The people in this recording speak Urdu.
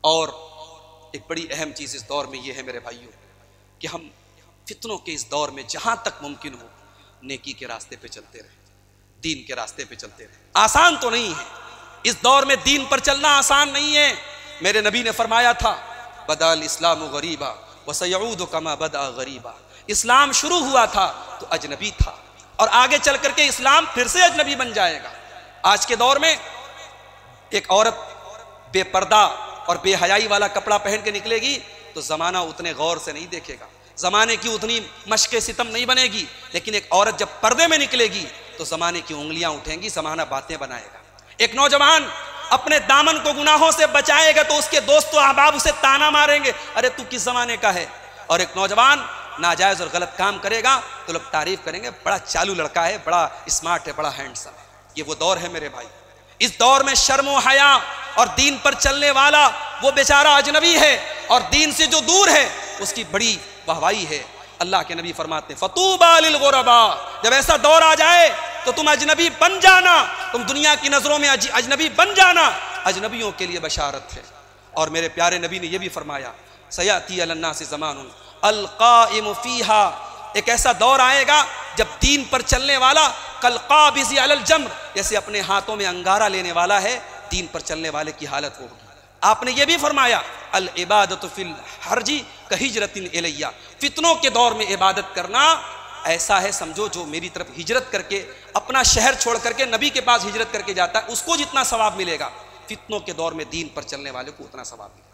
اور ایک بڑی اہم چیز اس دور میں یہ ہے میرے بھائیوں کہ ہم فتنوں کے اس دور میں جہاں تک ممکن ہو نیکی کے راستے پہ چلتے رہیں، دین کے راستے پہ چلتے رہیں۔ آسان تو نہیں ہے، اس دور میں دین پر چلنا آسان نہیں ہے۔ میرے نبی نے فرمایا تھا بدأ الاسلام غریبا وسیعود کما بدأ غریبا، اسلام شروع ہوا تھا تو اجنبی تھا اور آگے چل کر کے اسلام پھر سے اجنبی بن جائے گا۔ آج کے دور میں ایک عورت بے پردہ اور بے حیائی والا کپڑا پہن کے نکلے گی تو زمانہ اتنے غور سے نہیں دیکھے گا، زمانے کی اتنی مشق ستم نہیں بنے گی، لیکن ایک عورت جب پردے میں نکلے گی تو زمانے کی انگلیاں اٹھیں گی، زمانہ باتیں بنائے گا۔ ایک نوجوان اپنے دامن کو گناہوں سے بچائے گا تو اس کے دوست و احباب اسے تانا ماریں گے، ارے تو کس زمانے کا ہے؟ اور ایک نوجوان ناجائز اور غلط کام کرے گا تو لوگ تعریف کریں گے، بڑا چالو لڑکا ہے، بڑا اسمارٹ ہے، بڑا ہینڈسم ہے۔ یہ وہ دور ہے میرے بھائی، اس دور میں شرم و حیا اور دین پر چلنے والا وہ بیچارہ اجنبی ہے، اور دین سے جو دور ہے اس کی بڑی واہوائی ہے۔ اللہ کے نبی فرماتے ہیں فطوبى للغرباء، جب ایسا دور آ جائے تو تم اجنبی بن جانا، تم دنیا کی نظروں میں اجنبی بن جانا، اجنبیوں کے لیے بشارت ہے۔ اور میرے پیارے نبی نے یہ بھی فرمایا سیاتی علی الناس زمان القائم فیہا، ایک ایسا دور آئے گا جب دین پر چلنے والا کالقابض علی الجمر، جیسے اپنے ہاتھوں میں انگارہ لینے والا ہے، دین پر چلنے والے کی حالت وہ ہوگی۔ آپ نے یہ بھی فرمایا العبادۃ فی الحرج کہجرۃ الیہ، فتنوں کے دور میں عبادت کرنا ایسا ہے سمجھو جو میری طرف ہجرت کر کے اپنا شہر چھوڑ کر کے نبی کے پاس ہجرت کر کے جاتا ہے، اس کو جتنا ثواب ملے گا فتنوں کے دور میں دین پر چلنے والے کو اتنا ثواب ملے گا۔